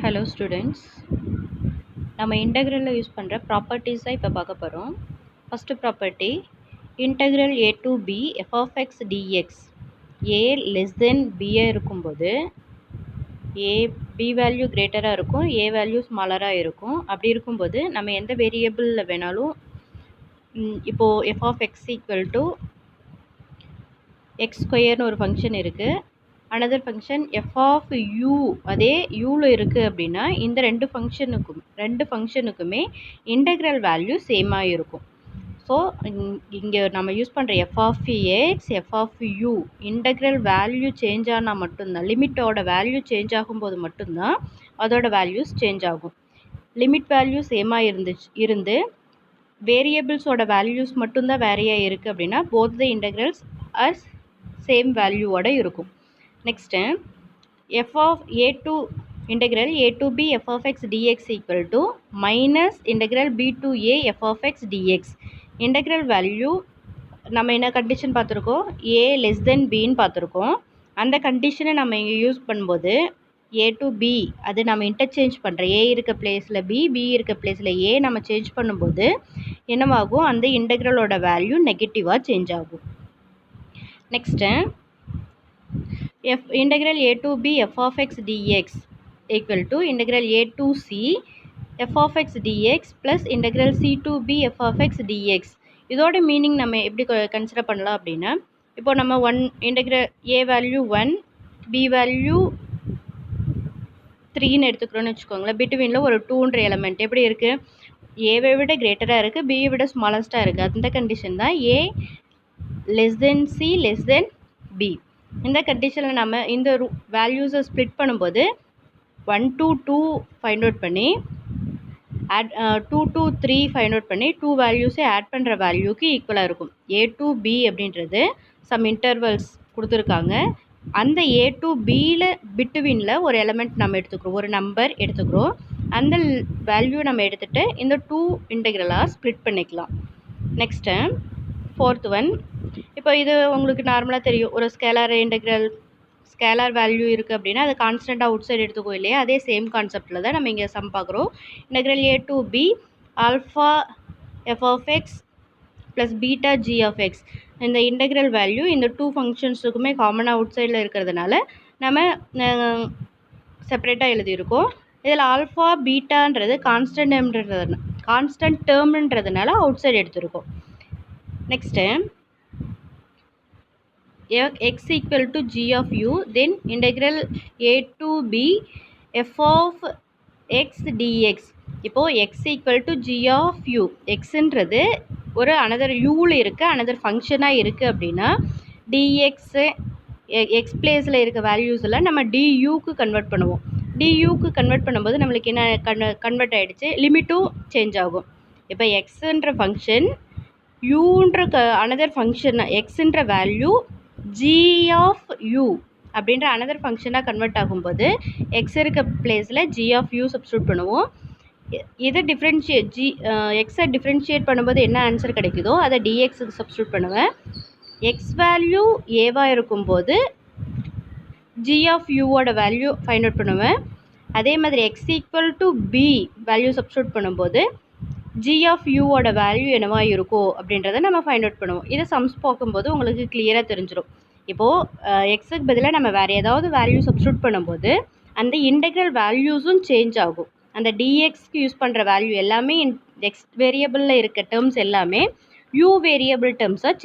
Hello students, நம்ம இன்டெக்ரலில் use பண்ணுற ப்ராப்பர்ட்டிஸை இப்போ பார்க்க போகிறோம். First property integral a to b f of x dx a less than பியாக இருக்கும்போது b வேல்யூ கிரேட்டராக இருக்கும், a வேல்யூ ஸ்மாலராக இருக்கும். அப்படி இருக்கும்போது நம்ம எந்த வேரியபிளில் வேணாலும் இப்போது f of x equal to x ஸ்கொயர்னு ஒரு ஃபங்க்ஷன் இருக்குது. Another function f of u அதே யூவில் இருக்குது அப்படின்னா இந்த ரெண்டு ஃபங்க்ஷனுக்குமே இன்டெக்ரல் வேல்யூ சேமாக இருக்கும். ஸோ இங்கே நம்ம யூஸ் பண்ணுற f of x f of u integral value change ஆனால் மட்டும்தான், லிமிட்டோட வேல்யூ சேஞ்ச் ஆகும்போது மட்டும்தான் அதோட வேல்யூஸ் சேஞ்ச் ஆகும். லிமிட் வேல்யூ சேமாக இருந்து வேரியபிள்ஸோட வேல்யூஸ் மட்டும்தான் வேறையாக இருக்குது அப்படின்னா both the integrals are same வேல்யூவோட இருக்கும். Next f of a to integral a to b f of x dx equal to minus integral b to a f of x dx. Integral value நம்ம என்ன condition பார்த்துருக்கோம், a less than பின்னு பார்த்துருக்கோம். அந்த கண்டிஷனை நம்ம இங்கே யூஸ் பண்ணும்போது ஏ to B அது நம்ம இன்டர்சேஞ்ச் பண்ணுற ஏ இருக்க பிளேஸில் பி இருக்க பிளேஸில் ஏ நம்ம சேஞ்ச் பண்ணும்போது என்னவாகும், அந்த இன்டெக்ரலோட வேல்யூ நெகட்டிவாக சேஞ்ச் ஆகும். Next integral a to b f of x dx equal to integral a to c f of x dx plus integral c to b f of x dx. இதோட meaning நம்ம எப்படி consider பண்ணலாம் அப்படின்னா, இப்போ நம்ம integral a value 1 b value 3ன்னு எடுத்துக்கிறோன்னு வச்சுக்கோங்களேன். பிட்வீனில் ஒரு 2ன்ற எலமெண்ட் எப்படி இருக்குது, ஏவை விட கிரேட்டராக இருக்குது, பியை விட ஸ்மாலஸ்ட்டாக இருக்குது. அந்த கண்டிஷன் தான் a less then c less than b. இந்த கண்டிஷனில் நம்ம இந்த வேல்யூஸை ஸ்ப்ளிட் பண்ணும்போது 1 to 2 ஃபைண்ட் அவுட் பண்ணி 2 to 3 ஃபைண்ட் அவுட் பண்ணி 2 வேல்யூஸை ஆட் பண்ணுற வேல்யூக்கு ஈக்குவலாக இருக்கும். ஏ டு பி அப்படின்றது சம் இன்டர்வல்ஸ் கொடுத்துருக்காங்க. அந்த ஏ டு பியில் பிட்வீனில் ஒரு எலமெண்ட் நம்ம எடுத்துக்கிறோம், ஒரு நம்பர் எடுத்துக்கிறோம். அந்த வேல்யூ நம்ம எடுத்துகிட்டு இந்த 2 இன்டெக்ரலாக ஸ்ப்ளிட் பண்ணிக்கலாம். நெக்ஸ்ட்டு ஃபோர்த் ஒன், இப்போ இது உங்களுக்கு நார்மலாக தெரியும், ஒரு ஸ்கேலார் வேல்யூ இருக்குது அப்படின்னா அது கான்ஸ்டண்ட்டாக அவுட் சைடு எடுத்துக்கோ இல்லையா, அதே சேம் கான்செப்டில் தான் நம்ம இங்கே சம் பார்க்குறோம். Integral a to b alpha f of x plus beta g of x. இந்த இன்டெக்ரல் வேல்யூ இந்த 2 ஃபங்க்ஷன்ஸுக்குமே காமனாக அவுட் சைடில் இருக்கிறதுனால நம்ம செப்பரேட்டாக எழுதியிருக்கோம். இதில் ஆல்ஃபா பீட்டான்றது கான்ஸ்டன்ட் டேர்ம்ன்றதுனால அவுட் சைடு எடுத்திருக்கோம். Next x equal to g of u, then integral a to b f of x dx. இப்போது x equal to g of u, xன்றது ஒரு another uவில் இருக்குது, another ஃபங்க்ஷனாக இருக்குது அப்படின்னா dx x பிளேஸில் இருக்க வேல்யூஸில் நம்ம duக்கு கன்வெர்ட் பண்ணுவோம். duக்கு கன்வெர்ட் பண்ணும்போது நம்மளுக்கு என்ன கன்வெர்ட் ஆகிடுச்சு, லிமிட்டும் சேஞ்ச் ஆகும். இப்போ xன்ற ஃபங்க்ஷன் யூன்ற another ஃபங்க்ஷன் எக்ஸுன்ற வேல்யூ g of u அப்படின்ற another ஃபங்க்ஷனாக கன்வெர்ட் ஆகும்போது எக்ஸ் இருக்க பிளேஸில் g of u சப்ஸ்டியூட் பண்ணுவோம். இதை எக்ஸை டிஃப்ரென்ஷியேட் பண்ணும்போது என்ன ஆன்சர் கிடைக்குதோ அதை dxக்கு சப்ஸ்டியூட் பண்ணுவேன். எக்ஸ் வேல்யூ ஏவாக இருக்கும்போது g of uவோட வேல்யூ ஃபைண்ட் அவுட் பண்ணுவேன். அதே மாதிரி x equal to b value substitute பண்ணும்போது g of uவோட வேல்யூ என்னவா இருக்கோ அப்படின்றத நம்ம ஃபைண்ட் அவுட் பண்ணுவோம். இதை சம்ஸ் பார்க்கும்போது உங்களுக்கு கிளியராக தெரிஞ்சிடும். இப்போது எக்ஸுக்கு பதிலாக நம்ம வேறு ஏதாவது வேல்யூ சப்ஸ்டியூட் பண்ணும்போது அந்த இன்டெக்ரல் வேல்யூஸும் சேஞ்ச் ஆகும். அந்த டிஎக்ஸ்க்கு யூஸ் பண்ணுற வேல்யூ எல்லாமே எக்ஸ் வேரியபிளில் இருக்க டேர்ம்ஸ் எல்லாமே யூ வேரியபிள் டேர்ம்ஸாக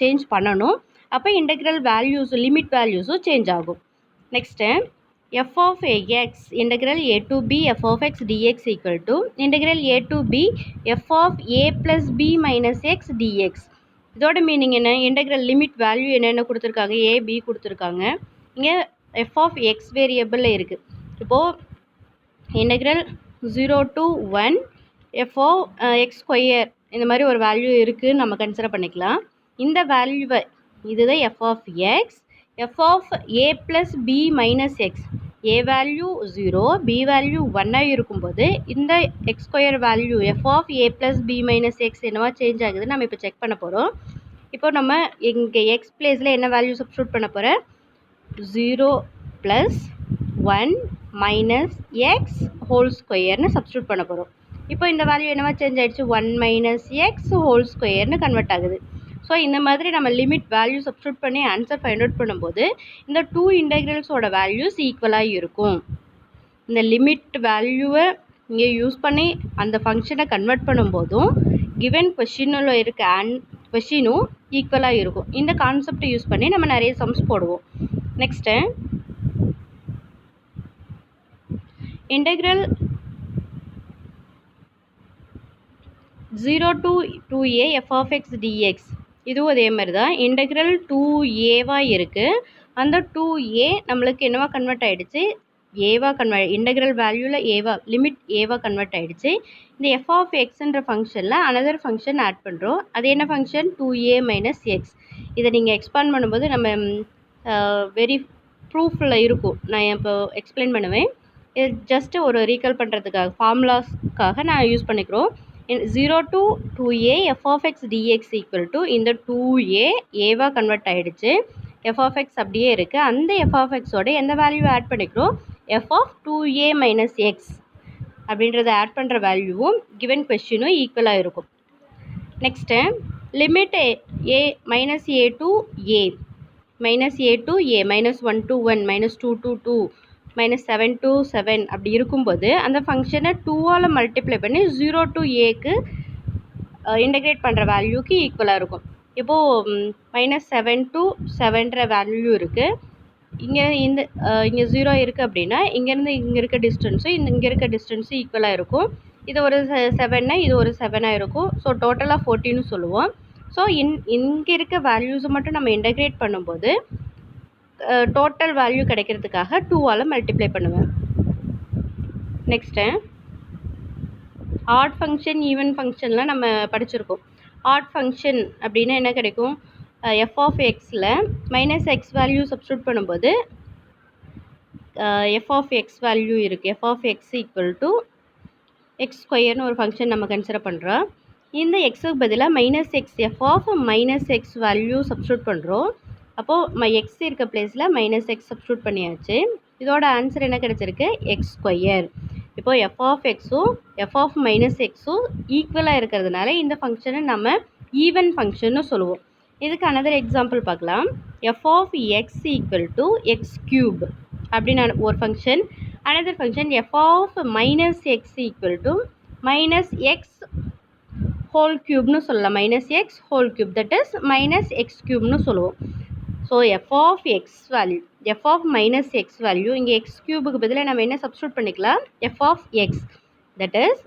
சேஞ்ச் பண்ணணும். அப்போ இன்டெக்ரல் வேல்யூஸும் லிமிட் வேல்யூஸும் சேஞ்ச் ஆகும். Next f of x integral a to b f of x dx equal to integral a to b f of a plus b minus x dx. இதோட meaning என்ன, integral limit value என்னென்ன கொடுத்துருக்காங்க, a b கொடுத்துருக்காங்க. இங்கே f of x வேரியபிளில் இருக்குது. இப்போது integral 0 to 1 f of x square இந்த மாதிரி ஒரு வேல்யூ இருக்குதுன்னு நம்ம கன்சிடர் பண்ணிக்கலாம். இந்த வேல்யூவை இதுதான் f of x, f of a plus b minus x. a value 0 b value 1ஆக இருக்கும்போது இந்த x square value f of a plus b minus x என்னவா சேஞ்ச் ஆகுதுன்னு நம்ம இப்போ செக் பண்ண போகிறோம். இப்போ நம்ம இங்கே எக்ஸ் பிளேஸில் என்ன வேல்யூ சப்ஸ்டியூட் பண்ண போகிறேன், 0 + 1 மைனஸ் எக்ஸ் ஹோல் ஸ்கொயர்னு சப்ஸ்டியூட் பண்ண போகிறோம். இப்போ இந்த வேல்யூ என்னவா சேஞ்ச் ஆகிடுச்சு, 1 மைனஸ் எக்ஸ் ஹோல் ஸ்கொயர்னு கன்வெர்ட் ஆகுது. ஸோ இந்த மாதிரி நம்ம லிமிட் வேல்யூ சப்ஸ்டியூட் பண்ணி ஆன்சர் ஃபைண்ட் அவுட் பண்ணும்போது இந்த டூ இன்டெக்ரல்ஸோட வேல்யூஸ் ஈக்குவலாக இருக்கும். இந்த லிமிட் வேல்யூவை இங்கே யூஸ் பண்ணி அந்த ஃபங்க்ஷனை கன்வெர்ட் பண்ணும்போதும் கிவன் கொஷினில் இருக்க கொஷினும் ஈக்குவலாக இருக்கும். இந்த கான்செப்டை யூஸ் பண்ணி நம்ம நிறைய சம்ஸ் போடுவோம். Next integral 0 to 2a f of x dx இதுவும் அதே மாதிரி தான். இன்டெக்ரல் 2aவாக இருக்குது. அந்த 2a நம்மளுக்கு என்னவா கன்வெர்ட் ஆகிடுச்சு, ஏவா கன்வெர்ட், இன்டெக்ரல் வேல்யூவில் ஏவா லிமிட் ஏவா கன்வெர்ட் ஆகிடுச்சு. இந்த எஃப் ஆஃப் எக்ஸ்ன்ற ஃபங்க்ஷனில் அனதர் ஃபங்க்ஷன் ஆட் பண்ணுறோம். அது என்ன ஃபங்க்ஷன், 2a மைனஸ் எக்ஸ். இதை நீங்கள் எக்ஸ்பாண்ட் பண்ணும்போது நம்ம வெரி ப்ரூஃபில் இருக்கும். நான் இப்போ எக்ஸ்பிளைன் பண்ணுவேன். இது ஜஸ்ட்டு ஒரு ரீகால் பண்ணுறதுக்காக, ஃபார்முலாஸ்க்காக நான் யூஸ் பண்ணிக்கிறோம். 0 to 2a f of x dx equal to இந்த 2a ஏவா கன்வெர்ட் ஆகிடுச்சு. f of x அப்படியே இருக்குது. அந்த f of xோட எந்த வேல்யூ ஆட் பண்ணிக்கிறோம், f of 2a minus X அப்படின்றத ஆட் பண்ணுற வேல்யூவும் கிவன் கொஸ்டினும் ஈக்குவலாக இருக்கும். Next limit a minus a to a minus a to a minus 1 to 1 minus 2 to 2 minus 7 to 7 அப்படி இருக்கும்போது அந்த ஃபங்க்ஷனை 2ஆல் மல்டிப்ளை பண்ணி 0 to aக்கு இன்டெகிரேட் பண்ணுற வேல்யூக்கு ஈக்குவலாக இருக்கும். இப்போது மைனஸ் 7 to 7ன்ற வேல்யூ இருக்குது. இங்கே இங்கே 0 இருக்குது அப்படின்னா இங்கேருந்து இங்கே இருக்க டிஸ்டன்ஸும் இங்கே இருக்க டிஸ்டன்ஸும் ஈக்குவலாக இருக்கும். இது ஒரு 7னா இது ஒரு 7ஆக இருக்கும். ஸோ டோட்டலாக 14னு சொல்லுவோம். ஸோ இங்கே இருக்க வேல்யூஸை மட்டும் நம்ம இன்டெகிரேட் பண்ணும்போது டோட்டல் வேல்யூ கிடைக்கிறதுக்காக 2ஆல் மல்டிப்ளை பண்ணுவேன். நெக்ஸ்ட்டு ஆட் ஃபங்க்ஷன் ஈவன் ஃபங்க்ஷன்லாம் நம்ம படிச்சிருக்கோம். ஆட் ஃபங்க்ஷன் அப்படின்னா என்ன கிடைக்கும், எஃப் ஆஃப் எக்ஸில் மைனஸ் எக்ஸ் வேல்யூ சப்ஸ்டியூட் பண்ணும்போது எஃப் ஆஃப் எக்ஸ் வேல்யூ இருக்குது. F of x equal to x ஸ்கொயர்னு ஒரு ஃபங்க்ஷன் நம்ம கன்சிடர் பண்ணுறோம். இந்த எக்ஸுக்கு பதிலாக minus x f of minus x value substitute பண்ணுறோம். அப்போது எக்ஸ் இருக்க பிளேஸில் மைனஸ் எக்ஸ் சப்ஸ்டியூட் பண்ணியாச்சு. இதோட ஆன்சர் என்ன கிடச்சிருக்கு, எக்ஸ் ஸ்கொயர். இப்போது எஃப் ஆஃப் எக்ஸும் எஃப் ஆஃப் மைனஸ் எக்ஸும் ஈக்குவலாக இருக்கிறதுனால இந்த ஃபங்க்ஷனை நம்ம ஈவன் ஃபங்க்ஷன்னு சொல்லுவோம். இதுக்கு அனதர் எக்ஸாம்பிள் பார்க்கலாம். F of x equal to x cube அப்படின்னு ஒரு function. Another function f of minus x equal to minus x whole க்யூப்னு சொல்லலாம். Minus x whole cube, that is minus x க்யூப்னு சொல்லுவோம். So f of x value, f of minus x value இங்கே x க்யூபுக்கு பதிலாக நம்ம என்ன substitute பண்ணிக்கலாம், f of x, that is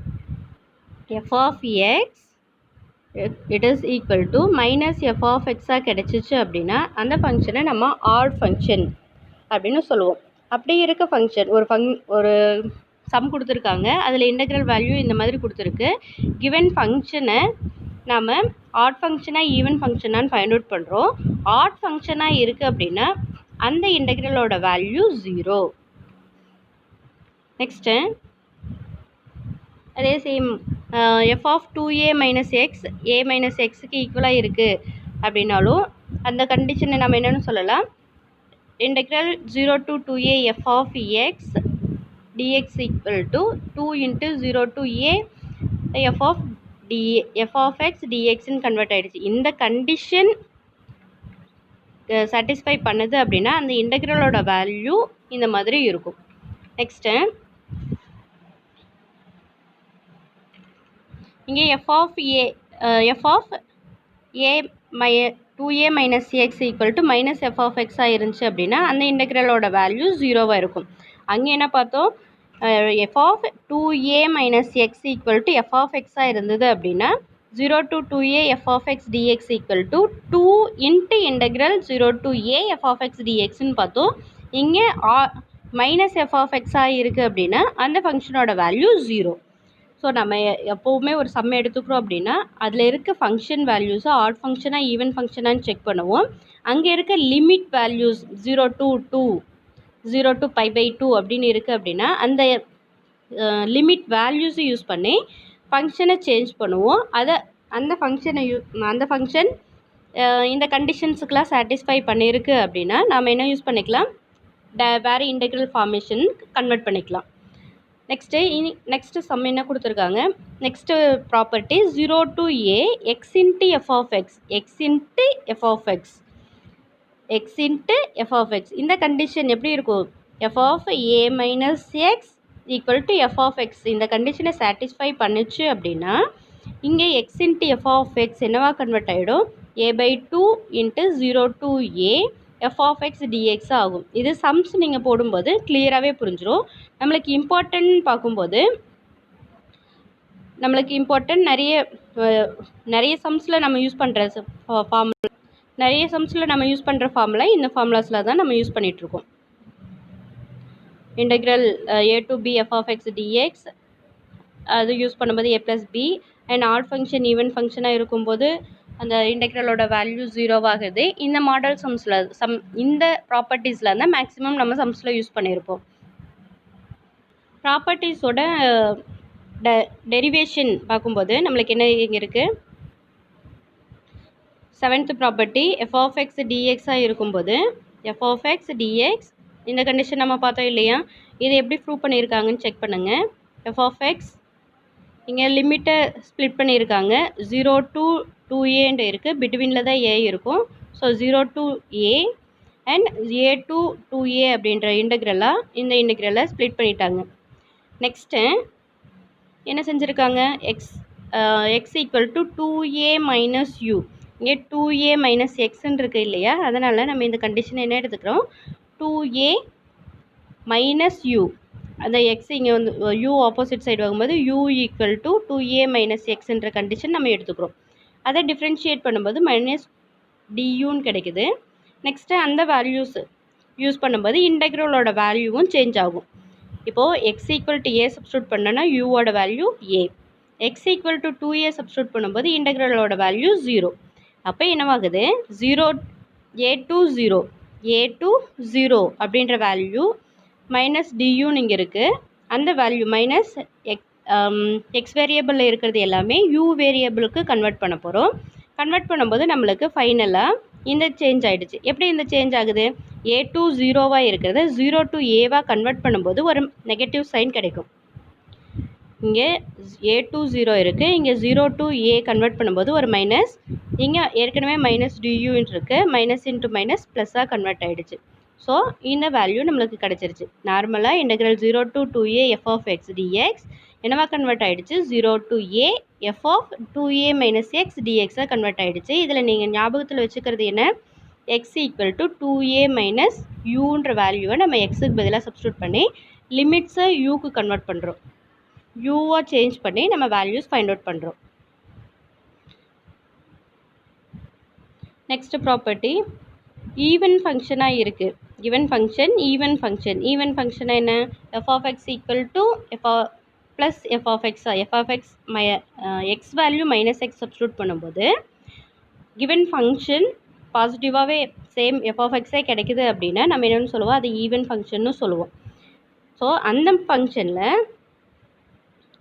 f of x it is equal to minus f of எக்ஸாக கிடச்சிச்சு அப்படின்னா அந்த ஃபங்க்ஷனை நம்ம ஆட் ஃபங்க்ஷன் அப்படின்னு சொல்லுவோம். அப்படி இருக்க ஃபங்க்ஷன் ஒரு சம் கொடுத்துருக்காங்க, அதில் இன்டெக்ரல் வேல்யூ இந்த மாதிரி கொடுத்துருக்கு. கிவன் ஃபங்க்ஷனை நாம் ஆட் ஃபங்க்ஷனாக ஈவன் ஃபங்க்ஷனான்னு ஃபைண்ட் அவுட் பண்ணுறோம். ஆட் ஃபங்க்ஷனாக இருக்குது அப்படின்னா அந்த இன்டெக்ரலோட வேல்யூ 0. நெக்ஸ்ட்டு அதே same f of 2a minus x a minus எக்ஸுக்கு ஈக்குவலாக இருக்குது அப்படின்னாலும் அந்த கண்டிஷனை நம்ம என்னென்னு சொல்லலாம், integral 0 to 2a f of x dx equal to 2 into 0 to a f of x dxன்னு கன்வெர்ட் ஆகிடுச்சு. இந்த கண்டிஷன் சாட்டிஸ்ஃபை பண்ணுது அப்படின்னா அந்த இன்டெக்ரலோட வேல்யூ இந்த மாதிரி இருக்கும். நெக்ஸ்ட்டு இங்கே f of a 2a minus x equal to minus f of எக்ஸாக இருந்துச்சு அப்படின்னா அந்த இன்டெக்ரலோட வேல்யூ 0வாக இருக்கும். அங்கே என்ன பார்த்தோம், f of 2a minus x equal to f of எக்ஸாக இருந்தது அப்படின்னா 0 to 2a f of x dx equal to 2 into integral 0 to a f of x dxன்னு பார்த்தோம். இங்கே மைனஸ் எஃப் ஆஃப் எக்ஸாக இருக்குது அப்படின்னா அந்த ஃபங்க்ஷனோட வேல்யூ 0. ஸோ நம்ம எப்போவுமே ஒரு சம் எடுத்துக்கிறோம் அப்படின்னா அதில் இருக்க ஃபங்க்ஷன் வேல்யூஸை ஆட் ஃபங்க்ஷனாக ஈவன் ஃபங்க்ஷனான்னு செக் பண்ணுவோம். அங்கே இருக்க லிமிட் வேல்யூஸ் 0 to 2 0 to π/2 அப்படின்னு இருக்குது அப்படின்னா அந்த லிமிட் வேல்யூஸை யூஸ் பண்ணி ஃபங்க்ஷனை சேஞ்ச் பண்ணுவோம். அந்த ஃபங்க்ஷன் இந்த கண்டிஷன்ஸுக்கெலாம் சாட்டிஸ்ஃபை பண்ணியிருக்கு அப்படின்னா நாம் என்ன யூஸ் பண்ணிக்கலாம், வேறு இன்டெக்ரல் ஃபார்மேஷன் கன்வெர்ட் பண்ணிக்கலாம். நெக்ஸ்ட்டு சம் என்ன கொடுத்துருக்காங்க, next property 0 to a x into f of x, x into f of x, x into f of x. இந்த கண்டிஷன் எப்படி இருக்கும், f of a minus x equal to f of x. இந்த கண்டிஷனை satisfy பண்ணிச்சு அப்படின்னா இங்கே x into f of x என்னவா convert ஆகிடும், a by 2 into 0 to a f of x dx ஆகும். இது சம்ஸ் நீங்கள் போடும்போது கிளியராகவே புரிஞ்சிடும். நம்மளுக்கு இம்பார்ட்டன்ட் பார்க்கும்போது நிறைய சம்ஸில் நம்ம யூஸ் பண்ணுற ஃபார்முலா இந்த ஃபார்முலாஸில் தான் நம்ம யூஸ் பண்ணிகிட்ருக்கோம். Integral a to b f of x dx அது யூஸ் பண்ணும்போது a plus b and odd function even ஃபங்க்ஷனாக இருக்கும்போது அந்த இன்டெக்ரலோட வேல்யூ 0 ஆகுது. இந்த மாடல் இந்த ப்ராப்பர்ட்டிஸில் தான் மேக்ஸிமம் நம்ம சம்ஸில் யூஸ் பண்ணியிருப்போம். ப்ராப்பர்ட்டிஸோட டெரிவேஷன் பார்க்கும்போது நம்மளுக்கு என்ன இங்கே இருக்குது, 7th property f of x dxஆக இருக்கும்போது f of x dx இந்த கண்டிஷன் நம்ம பார்த்தோம் இல்லையா, இது எப்படி ப்ரூவ் பண்ணியிருக்காங்கன்னு செக் பண்ணுங்கள். f of x இங்கே லிமிட்டை ஸ்ப்ளிட் பண்ணியிருக்காங்க, 0 to 2a இருக்குது, பிட்வீனில் தான் a இருக்கும். So 0 to a and a to 2a அப்படின்ற இந்த இன்டெக்ரலை ஸ்ப்ளிட் பண்ணிட்டாங்க. நெக்ஸ்ட்டு என்ன செஞ்சுருக்காங்க, x equal to 2a minus u, இங்கே 2a மைனஸ் எக்ஸ்ன்னு இருக்குது இல்லையா, அதனால் நம்ம இந்த கண்டிஷன் என்ன எடுத்துக்கிறோம், 2a மைனஸ் u. அந்த எக்ஸ் இங்கே வந்து u ஆப்போசிட் சைடு வாங்கும்போது u equal to 2a minus எக்ஸ்ன்ற கண்டிஷன் நம்ம எடுத்துக்கிறோம். அதை டிஃப்ரென்ஷியேட் பண்ணும்போது மைனஸ் duன்னு கிடைக்குது. நெக்ஸ்ட்டு அந்த வேல்யூஸ் யூஸ் பண்ணும்போது இன்டெக்ரலோட வேல்யூவும் சேஞ்ச் ஆகும். இப்போது x equal to a substitute பண்ணோன்னா யூவோட value a, x equal to 2a substitute பண்ணும்போது இன்டெக்ரலோட வேல்யூ 0. அப்போ என்னவாகுது, a to 0 அப்படின்ற வேல்யூ மைனஸ் டியூன்னு இங்கே இருக்குது. அந்த வேல்யூ மைனஸ் எக்ஸ் வேரியபிளில் இருக்கிறது எல்லாமே u வேரியபிளுக்கு கன்வெர்ட் பண்ண போகிறோம். கன்வெர்ட் பண்ணும்போது நம்மளுக்கு ஃபைனலாக இந்த சேஞ்ச் ஆகிடுச்சு. எப்படி இந்த சேஞ்ச் ஆகுது, a to 0வாக இருக்கிறது 0 to aவாக கன்வெர்ட் பண்ணும்போது ஒரு நெகட்டிவ் சைன் கிடைக்கும். இங்கே a to 0 இருக்குது, இங்கே 0 to a கன்வெர்ட் பண்ணும்போது ஒரு மைனஸ், இங்கே ஏற்கனவே மைனஸ் டியூன்னு இருக்குது, மைனஸ் இன்ட்டு மைனஸ் ப்ளஸ்ஸாக கன்வெர்ட் ஆகிடுச்சு. ஸோ இந்த வேல்யூ நம்மளுக்கு கிடச்சிருச்சு. நார்மலாக integral 0 to 2a f of x dx என்னவா கன்வெர்ட் ஆகிடுச்சு, 0 to a f of 2a minus x டிஎக்ஸாக கன்வெர்ட் ஆகிடுச்சு. இதில் நீங்கள் ஞாபகத்தில் வச்சுக்கிறது என்ன, x equal to 2a minus யூன்ற வேல்யூவை நம்ம எக்ஸுக்கு பதிலாக சப்ஸ்டியூட் பண்ணி லிமிட்ஸை யூக்கு கன்வெர்ட் பண்ணுறோம். யூவாக சேஞ்ச் பண்ணி நம்ம வேல்யூஸ் ஃபைண்ட் அவுட் பண்ணுறோம். நெக்ஸ்ட் ப்ராப்பர்ட்டி ஈவன் ஃபங்க்ஷனாக இருக்குது. ஈவன் ஃபங்க்ஷனாக என்ன, f of x equal to plus f of x x value minus x substitute பண்ணும்போது கிவன் ஃபங்க்ஷன் பாசிட்டிவாகவே சேம் f of xே கிடைக்குது அப்படின்னா நம்ம என்னென்னு சொல்லுவோம், அது ஈவன் ஃபங்க்ஷன்னு சொல்லுவோம். ஸோ அந்த ஃபங்க்ஷனில்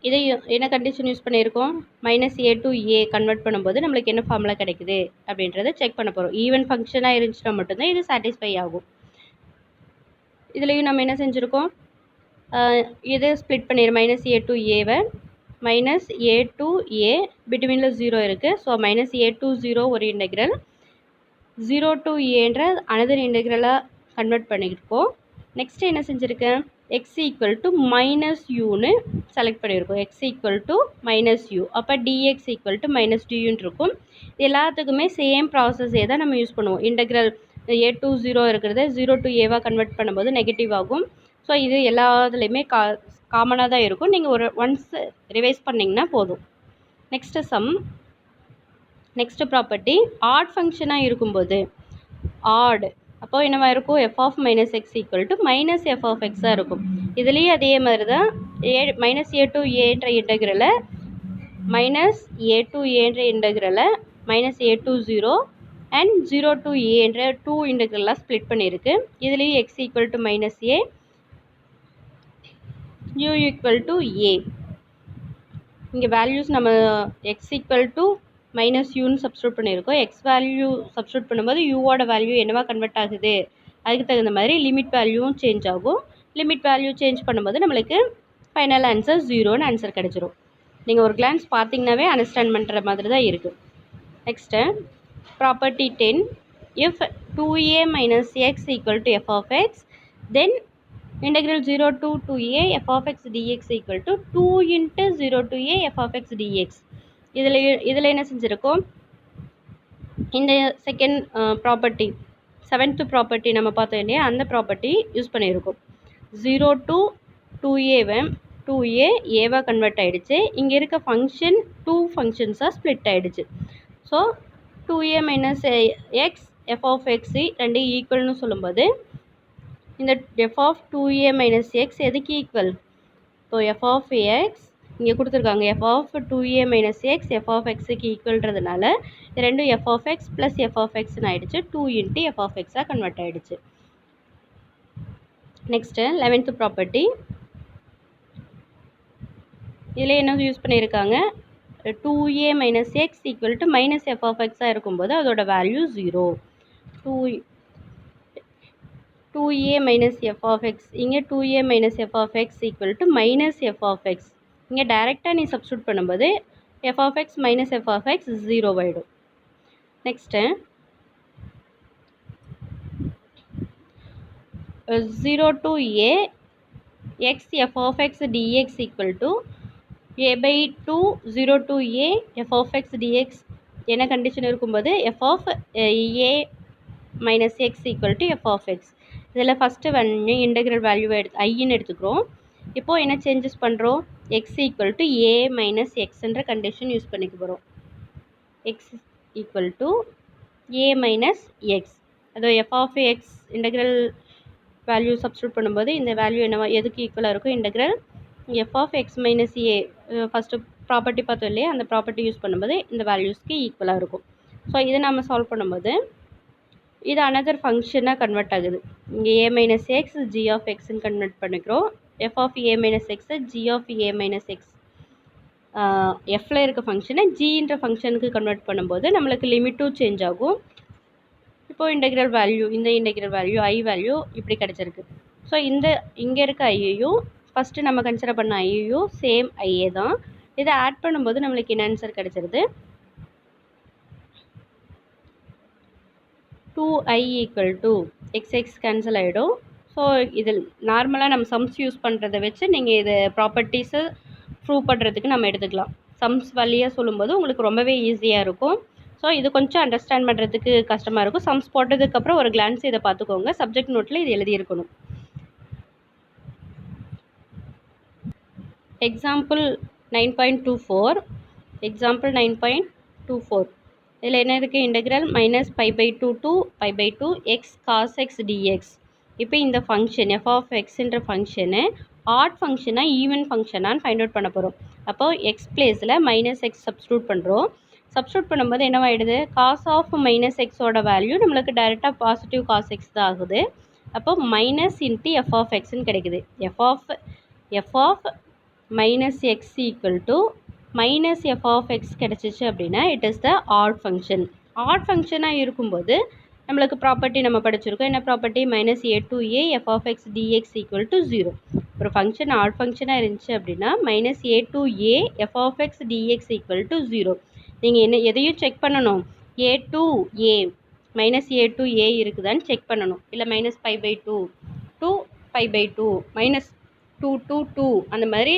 இதை என்ன கண்டிஷன் யூஸ் பண்ணியிருக்கோம், minus a to a convert பண்ணும்போது நம்மளுக்கு என்ன ஃபார்முலா கிடைக்குது அப்படின்றத செக் பண்ண போகிறோம். ஈவன் ஃபங்க்ஷனாக இருந்துச்சுன்னா மட்டும்தான் இது சாட்டிஸ்ஃபை ஆகும். இதுலேயும் நம்ம என்ன செஞ்சுருக்கோம், இது ஸ்ப்ளிட் பண்ணிடுறோம், மைனஸ் a to aவை மைனஸ் a to a பிட்வீனில் 0 இருக்குது. ஸோ மைனஸ் a to 0 ஒரு இன்டெக்ரல், 0 to aன்ற அனதர் இன்டெக்ரலாக கன்வெர்ட் பண்ணியிருக்கோம். நெக்ஸ்ட்டு என்ன செஞ்சுருக்கேன், எக்ஸ் ஈக்குவல் டு மைனஸ் யூன்னு செலக்ட் பண்ணியிருக்கோம். X equal to minus u, அப்போ டிஎக்ஸ் ஈக்குவல் டு மைனஸ் டியூன்னு இருக்கும். எல்லாத்துக்குமே சேம் ப்ராசஸே தான் நம்ம யூஸ் பண்ணுவோம். இன்டெக்ரல் a to 0 இருக்கிறத 0 to aவாக கன்வெர்ட் பண்ணும்போது நெகட்டிவ் ஆகும். ஸோ இது எல்லாத்துலேயுமே காமனாக தான் இருக்கும். நீங்கள் ஒரு ஒன்ஸ் ரிவைஸ் பண்ணிங்கன்னா போதும். நெக்ஸ்ட் ப்ராப்பர்ட்டி ஆட் ஃபங்க்ஷனாக இருக்கும்போது அப்போ என்னவா இருக்கும், f of minus x equal to minus f of எக்ஸாக இருக்கும். இதுலேயும் அதே மாதிரி தான் மைனஸ் a to aன்ற இன்டெக்ரலை minus a to 0 and 0 to a என்ற 2 இன்டெக்ரலாக ஸ்ப்ளிட் பண்ணியிருக்கு. இதுலேயும் x equal to minus a, u equal to a. இங்கே வேல்யூஸ் நம்ம எக்ஸ் ஈக்குவல் டு மைனஸ் யூன்னு சப்ஸ்டியூட் பண்ணியிருக்கோம். எக்ஸ் வேல்யூ சப்ஸ்டியூட் பண்ணும்போது யூவோட வேல்யூ என்னவா கன்வெர்ட் ஆகுது அதுக்கு தகுந்த மாதிரி லிமிட் வேல்யூவும் சேஞ்ச் ஆகும். லிமிட் வேல்யூ சேஞ்ச் பண்ணும்போது நம்மளுக்கு ஃபைனல் ஆன்சர் 0ன்னு ஆன்சர் கிடச்சிரும். நீங்கள் ஒரு கிளான்ஸ் பார்த்தீங்கன்னாவே அண்டர்ஸ்டாண்ட் பண்ணுற மாதிரி தான் இருக்குது. Next property 10. If 2a minus x equal to f of x, then integral 0 to 2a f of x dx equal to 2 into 0 to a f of x dx. இதில் என்ன செஞ்சுருக்கோம், இந்த செகண்ட் ப்ராப்பர்ட்டி 7th ப்ராப்பர்ட்டி நம்ம பார்த்தோம் இல்லையா, அந்த property use பண்ணியிருக்கோம். 0 to 2a 2a ஏவாக convert ஆகிடுச்சு. இங்கே இருக்க ஃபங்க்ஷன் 2 ஃபங்க்ஷன்ஸாக ஸ்ப்ளிட் ஆகிடுச்சு. So 2a minus X f of x ரெண்டு ஈக்குவல்னு சொல்லும்போது இந்த f of 2a minus X எதுக்கு ஈக்குவல்? இப்போ f of x இங்கே கொடுத்துருக்காங்க, f of 2a minus X f of xக்கு ஈக்குவல்ன்றதுனால ரெண்டும் f of x plus f of xன்னு ஆகிடுச்சு. 2 இன்ட்டு f of xாக கன்வெர்ட் ஆகிடுச்சு. Next 11th property. இதில் என்ன யூஸ் பண்ணியிருக்காங்க, 2a minus x equal to minus f of xாக இருக்கும்போது அதோட value 0. 2a minus f of x, இங்கே 2a minus f of x equal to minus f of x. இங்கே டைரெக்டாக நீ சப்ஸ்டியூட் பண்ணும்போது f of x minus f of x 0 ஆகிடும். Next 0 to a x f of x dx equal to a by 2 0 to a f of x dx. என்ன condition இருக்கும்போது f of a minus x equal to f of x. இதில் first வந்து integral வேல்யூவை ஐன்னு எடுத்துக்கிறோம். இப்போது என்ன changes பண்ணுறோம், x equal to a minus எக்ஸ்ன்ற கண்டிஷன் யூஸ் பண்ணிக்க போகிறோம். X equal to a minus x, அதோ f of x integral value substitute பண்ணும்போது இந்த வேல்யூ என்னவா எதுக்கு ஈக்குவலாக இருக்கும், integral f of x minus a. First property பார்த்தோம் இல்லையா, அந்த ப்ராப்பர்ட்டி யூஸ் பண்ணும்போது இந்த வேல்யூஸ்க்கு ஈக்குவலாக இருக்கும். ஸோ இதை நம்ம சால்வ் பண்ணும்போது இது அனதர் ஃபங்க்ஷனாக கன்வெர்ட் ஆகுது. இங்கே a minus x g of எக்ஸ்ன்னு கன்வெர்ட் பண்ணிக்கிறோம். எஃப் ஆஃப் ஏ மைனஸ் எக்ஸை g of a minus x எஃப்பில் இருக்க ஃபங்க்ஷனை ஜின்ற ஃபங்க்ஷனுக்கு கன்வெர்ட் பண்ணும்போது நம்மளுக்கு லிமிட்டும் சேஞ்ச் ஆகும். இப்போது இன்டெக்ரல் வேல்யூ, இந்த இன்டெக்ரல் வேல்யூ ஐ வேல்யூ இப்படி கிடச்சிருக்கு. ஸோ இங்கே இருக்க ஐயையும் ஃபஸ்ட்டு நம்ம கன்சிடர் பண்ண ஐயையும் சேம் ஐயே தான். இதை ஆட் பண்ணும்போது நம்மளுக்கு என்ன ஆன்சர் கிடச்சிருது, 2i equal to X cancel ஆகிடும். ஸோ இதில் நார்மலாக நம்ம சம்ஸ் யூஸ் பண்ணுறதை வச்சு நீங்கள் இது ப்ராப்பர்ட்டிஸை ப்ரூவ் பண்ணுறதுக்கு நம்ம எடுத்துக்கலாம். சம்ஸ் வழியாக சொல்லும்போது உங்களுக்கு ரொம்பவே ஈஸியாக இருக்கும். ஸோ இது கொஞ்சம் அண்டர்ஸ்டாண்ட் பண்ணுறதுக்கு கஷ்டமாக இருக்கும். சம்ஸ் போட்டதுக்கப்புறம் ஒரு கிளான்ஸ் இதை பார்த்துக்கோங்க. சப்ஜெக்ட் நோட்டில் இது எழுதியிருக்கணும். எக்ஸாம்பிள் 9.24. எக்ஸாம்பிள் 9.24 இதில் என்ன இருக்குது, integral minus pi by 2 to pi by 2 x cos x dx. இப்போ இந்த ஃபங்க்ஷன் எஃப் ஆஃப் எக்ஸ்ன்ற ஃபங்க்ஷனு ஆட் ஃபங்க்ஷனாக ஈவன் ஃபங்க்ஷனான்னு ஃபைண்ட் அவுட் பண்ண போகிறோம். அப்போது எக்ஸ் பிளேஸில் மைனஸ் எக்ஸ் சப்ஸ்டியூட் பண்ணுறோம். சப்ஸ்டியூட் பண்ணும்போது என்னவாயிடுது, காஸ் ஆஃப் மைனஸ் எக்ஸோட வேல்யூ நம்மளுக்கு டைரெக்டாக பாசிட்டிவ் காஸ் எக்ஸ் தான் ஆகுது. அப்போது மைனஸ் இன்ட்டு எஃப் ஆஃப் எக்ஸ்ன்னு கிடைக்குது. F of minus x equal to minus f of x கிடச்சிச்சு அப்படின்னா it is the odd function. Odd ஃபங்க்ஷனாக இருக்கும்போது நம்மளுக்கு ப்ராப்பர்ட்டி நம்ம படிச்சிருக்கோம். என்ன property, minus a to a f of x dx equal to 0. ஒரு ஃபங்க்ஷன் ஆட் ஃபங்க்ஷனாக இருந்துச்சு அப்படின்னா minus a to a f of x dx equal to 0. நீங்கள் எதையும் செக் பண்ணணும், a to a minus a to a இருக்குதான்னு check பண்ணணும். இல்லை minus pi by 2 to pi by 2 minus 2 to 2 அந்த மாதிரி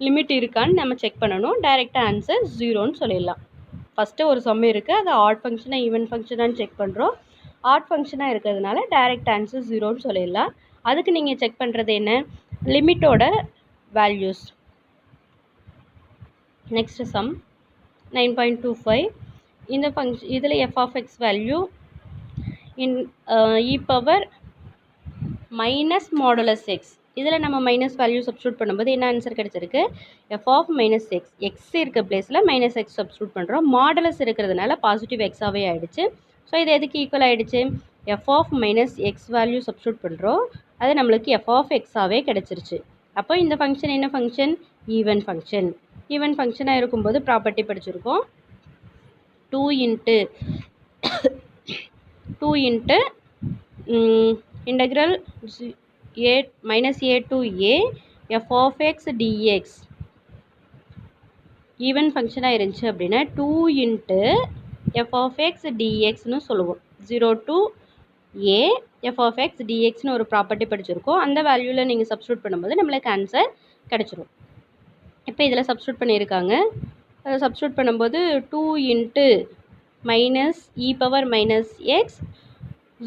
லிமிட் இருக்கான்னு நம்ம செக் பண்ணணும். டைரெக்டாக ஆன்சர் 0ன்னு சொல்லிடலாம். ஃபஸ்ட்டு ஒரு சம் இருக்குது, அது ஆட் ஃபங்க்ஷனாக ஈவன் ஃபங்க்ஷனான்னு செக் பண்ணுறோம். ஆட் ஃபங்க்ஷனாக இருக்கிறதுனால டைரெக்ட் ஆன்சர் 0ன்னு சொல்லிடலாம். அதுக்கு நீங்கள் செக் பண்ணுறது என்ன, லிமிட்டோட வேல்யூஸ். Next some 9.25. இந்த ஃபங்க்ஷன் இதில் f of x value in e power minus modulus x. இதில் நம்ம மைனஸ் வேல்யூ சப்ஸ்டியூட் பண்ணும்போது என்ன ஆன்சர் கிடச்சிருக்கு, f of minus x. X இருக்க பிளேஸில் மைனஸ் எக்ஸ் சப்ஸ்டியூட் பண்ணுறோம். மாடுலஸ் இருக்கிறதுனால பாசிட்டிவ் எக்ஸாகவே ஆகிடுச்சு. ஸோ இது எதுக்கு ஈக்குவல் ஆகிடுச்சு, f of minus x value substitute பண்ணுறோம், அது நம்மளுக்கு எஃப் ஆஃப் எக்ஸாகவே கிடச்சிருச்சு. அப்போ இந்த ஃபங்க்ஷன் என்ன ஃபங்க்ஷன், ஈவன் ஃபங்க்ஷன். ஈவன் ஃபங்க்ஷனாக இருக்கும்போது ப்ராப்பர்ட்டி படிச்சிருக்கோம், 2 into integral a minus a to a f of x dx even ஃபங்க்ஷனாக இருந்துச்சு அப்படின்னா 2 இன்ட்டு எஃப் ஆஃப் எக்ஸ் டிஎக்ஸ்னு சொல்லுவோம். 0 to a f of x dxனு ஒரு ப்ராப்பர்ட்டி படிச்சிருக்கோம். அந்த வேல்யூவில் நீங்கள் சப்ஸ்டியூட் பண்ணும்போது நம்மளுக்கு ஆன்சர் கிடச்சிரும். இப்போ இதில் சப்ஸ்டியூட் பண்ணியிருக்காங்க. அதை சப்ஸ்டியூட் பண்ணும்போது 2 into minus E power minus X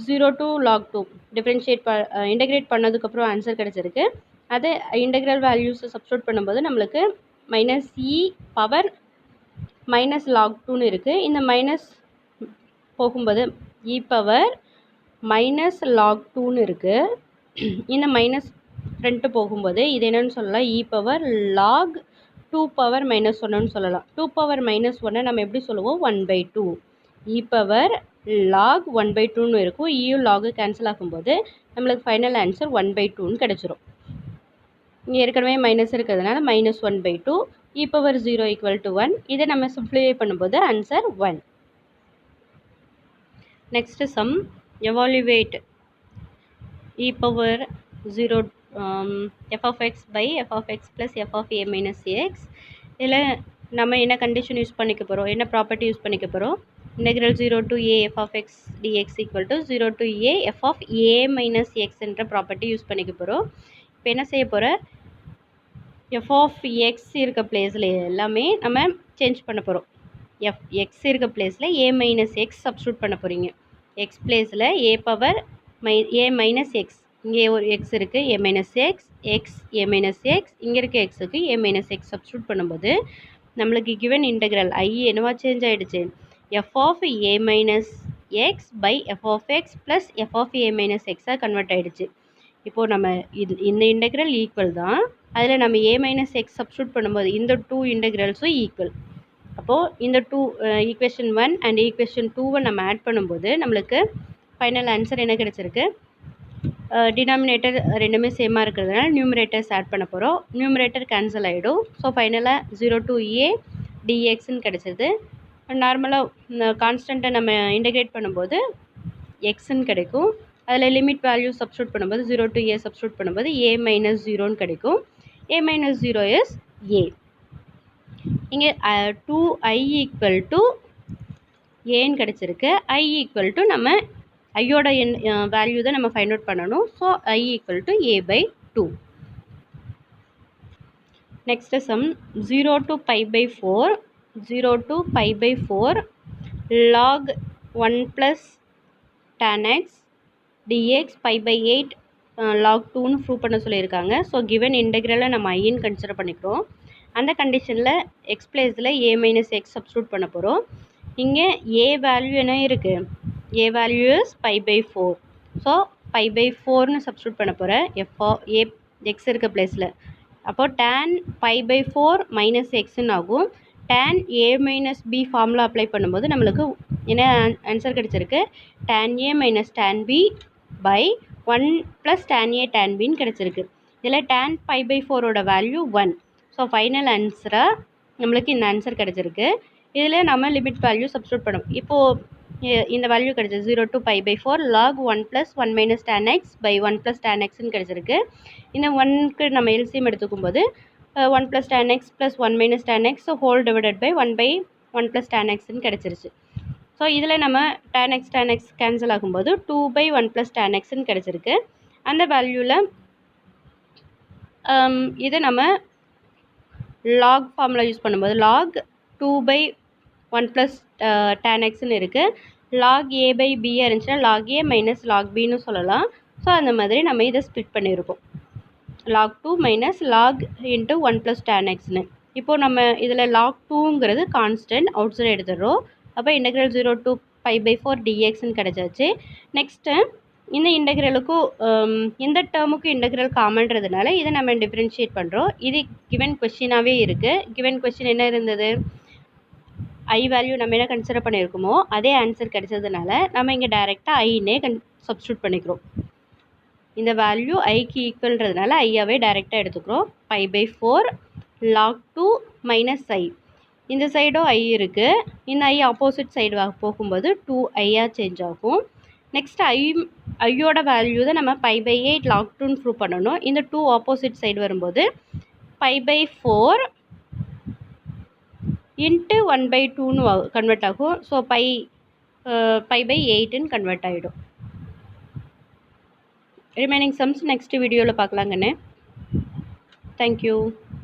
0 to log 2 differentiate integrate பண்ணதுக்கப்புறம் ஆன்சர் கிடச்சிருக்கு. அது இன்டெக்ரல் வேல்யூஸை சப்ஸ்டியூட் பண்ணும்போது நம்மளுக்கு மைனஸ் இ பவர் மைனஸ் லாக் 2ன்னு இருக்குது. இந்த மைனஸ் போகும்போது இ பவர் மைனஸ் லாக் 2ன்னு இருக்குது. இந்த மைனஸ் ஃப்ரண்ட்டு போகும்போது இது என்னென்னு சொல்லலாம், e power lock 2 power minus 1ன்னு சொல்லலாம். 2 பவர் மைனஸ் 1 நம்ம எப்படி சொல்லுவோம், 1/2. இ பவர் லாக் 1/2ன்னு இருக்கும். இயும் லாகு கேன்சல் ஆகும்போது நம்மளுக்கு ஃபைனல் ஆன்சர் 1/2ன்னு கிடச்சிரும். இங்கே ஏற்கனவே மைனஸ் இருக்கிறதுனால minus 1/2 e power 0 equal to 1. இதை நம்ம சிம்ப்ளிஃபை பண்ணும்போது answer 1. Next sum evaluate e power 0 f of x by f of x plus f of a minus x. இதில் நம்ம என்ன கண்டிஷன் யூஸ் பண்ணிக்க போகிறோம், என்ன ப்ராப்பர்ட்டி யூஸ் பண்ணிக்க போகிறோம், integral 0 to a f of x dx equal to 0 to a f of a minus X என்ற property use பண்ணிக்க போகிறோம். இப்போ என்ன செய்ய போகிற, எஃப் ஆஃப் எக்ஸ் இருக்க பிளேஸில் எல்லாமே நம்ம சேஞ்ச் பண்ண போகிறோம். எக்ஸ் இருக்க பிளேஸில் ஏ மைனஸ் எக்ஸ் சப்ஸ்டியூட் பண்ண போகிறீங்க. எக்ஸ் பிளேஸில் a power a minus X, இங்கே ஒரு எக்ஸ் இருக்குது, ஏ minus x, X a minus X, இங்கே இருக்க எக்ஸுக்கு ஏ மைனஸ் எக்ஸ் சப்ஸ்டியூட் பண்ணும்போது நம்மளுக்கு கிவன் இன்டெக்ரல் ஐ என்னவா சேஞ்ச் ஆகிடுச்சு, f of a minus x by f of x plus f of a minus எக்ஸாக கன்வெர்ட் ஆகிடுச்சு. இப்போது நம்ம இந்த இன்டெக்ரல் ஈக்குவல் தான், அதில் நம்ம ஏ மைனஸ் எக்ஸ் சப்ஸ்டியூட் பண்ணும்போது இந்த 2 இன்டெக்ரல்ஸும் ஈக்குவல். அப்போது இந்த 2 ஈக்குவேஷன் 1 அண்ட் ஈக்குவேஷன் 2வை நம்ம ஆட் பண்ணும்போது நம்மளுக்கு ஃபைனல் ஆன்சர் என்ன கிடச்சிருக்கு, டினாமினேட்டர் ரெண்டுமே சேமாக இருக்கிறதுனால நியூமரேட்டர்ஸ் ஆட் பண்ண போகிறோம். நியூமரேட்டர் கேன்சல் ஆகிடும். ஸோ ஃபைனலாக 0 to a dxன்னு கிடச்சிது. நார்மலாக கான்ஸ்டண்ட்டை நம்ம இன்டெகிரேட் பண்ணும்போது எக்ஸ்ன்னு கிடைக்கும். அதில் லிமிட் வேல்யூ சப்ஸ்டியூட் பண்ணும்போது 0 to a சப்ஸ்டியூட் பண்ணும்போது a மைனஸ் 0ன்னு கிடைக்கும். a minus 0 is a. இங்கே 2i ஈக்குவல் டு ஏன்னு கிடச்சிருக்கு. i ஈக்குவல் டு நம்ம ஐயோட வேல்யூ தான் நம்ம ஃபைண்ட் அவுட் பண்ணணும். So i equal to a/2. Next sum 0 to pi/4 0 to pi/4 log 1 plus tan x dx pi/8 log 2ன்னு prove பண்ண சொல்லியிருக்காங்க. ஸோ கிவன் இன்டெக்ரலை நம்ம ஐன்னு கன்சிடர் பண்ணிக்கிறோம். அந்த கண்டிஷனில் எக்ஸ் பிளேஸில் ஏ மைனஸ் எக்ஸ் சப்ஸ்டியூட் பண்ண போகிறோம். இங்கே ஏ வேல்யூ என்ன இருக்குது, a value is pi/4. So pi/4ன்னு சப்ஸ்டியூட் பண்ண போகிறேன் ஏ எக்ஸ் இருக்க பிளேஸில். அப்போது tan pi/4 மைனஸ் எக்ஸ்ன்னு ஆகும். tan a minus b formula apply பண்ணும்போது நம்மளுக்கு என்ன ஆன்சர் கிடச்சிருக்கு, tan a minus tan b by 1 plus tan a tan bன்னு கிடச்சிருக்கு. இதில் tan pi/4ஓட வேல்யூ 1. ஸோ ஃபைனல் ஆன்சராக நம்மளுக்கு இந்த ஆன்சர் கிடச்சிருக்கு. இதில் நம்ம லிமிட் வேல்யூ சப்ஸ்டியூட் பண்ணோம். இப்போது இந்த வேல்யூ கிடச்சிது 0 to pi/4 log 1 plus 1 minus tan x by 1 plus tan xன்னு கிடச்சிருக்கு. இந்த 1க்கு நம்ம எல்சிஎம் எடுத்துக்கும் போது 1 plus tan x plus 1 minus tan x whole divided by 1/1 plus tan xன்னு கிடச்சிருச்சு. ஸோ இதில் நம்ம tan x கேன்சல் ஆகும்போது 2/1 plus tan xன்னு கிடச்சிருக்கு. அந்த வேல்யூவில் இதை நம்ம லாக் ஃபார்முலா யூஸ் பண்ணும்போது log 2/1 plus tan xன்னு இருக்குது. log a/b இருந்துச்சுன்னா log a மைனஸ் log bன்னு சொல்லலாம். ஸோ அந்த மாதிரி நம்ம இதை ஸ்ப்ளிட் பண்ணியிருக்கோம், log 2 minus log into 1 plus tan xன்னு. இப்போது நம்ம இதில் log 2ங்கிறது கான்ஸ்டன்ட் அவுட் சைடு எடுத்துடுறோம். அப்போ இன்டெக்ரல் 0 to pi/4 dxன்னு கிடச்சாச்சு. நெக்ஸ்ட்டு இந்த இன்டெக்ரலுக்கும் இந்த டேர்முக்கும் இன்டெக்ரல் காமன்றதுனால இதை நம்ம டிஃப்ரென்ஷியேட் பண்ணுறோம். இது கிவன் கொஸ்டினாகவே இருக்குது. கிவன் கொஸ்டின் என்ன இருந்தது, ஐ வேல்யூ நம்ம என்ன கன்சிடர் பண்ணியிருக்கோமோ அதே ஆன்சர் கிடைச்சதுனால நம்ம இங்கே டைரெக்டாக ஐன்னே சப்ஸ்டியூட் பண்ணிக்கிறோம். இந்த வேல்யூ ஐக்கு ஈக்குவல்ன்றதுனால ஐயாவே டைரெக்டாக எடுத்துக்கிறோம். pi/4 log 2 மைனஸ் ஐ, இந்த சைடும் ஐ இருக்குது, இந்த ஐ ஆப்போசிட் சைடு போகும்போது 2ஐயாக சேஞ்ச் ஆகும். நெக்ஸ்ட் ஐ ஐயோட வேல்யூ தான் நம்ம π/8 log 2ன்னு ப்ரூவ் பண்ணணும். இந்த 2 ஆப்போசிட் சைடு வரும்போது π/4 இன்ட்டு 1/2ன்னு கன்வெர்ட் ஆகும். ஸோ π/8ன்னு கன்வெர்ட் ஆகிடும். ரிமைனிங் சம்ஸ் நெக்ஸ்ட் வீடியோவில் பார்க்கலாங்கண்ணே. தேங்க்யூ.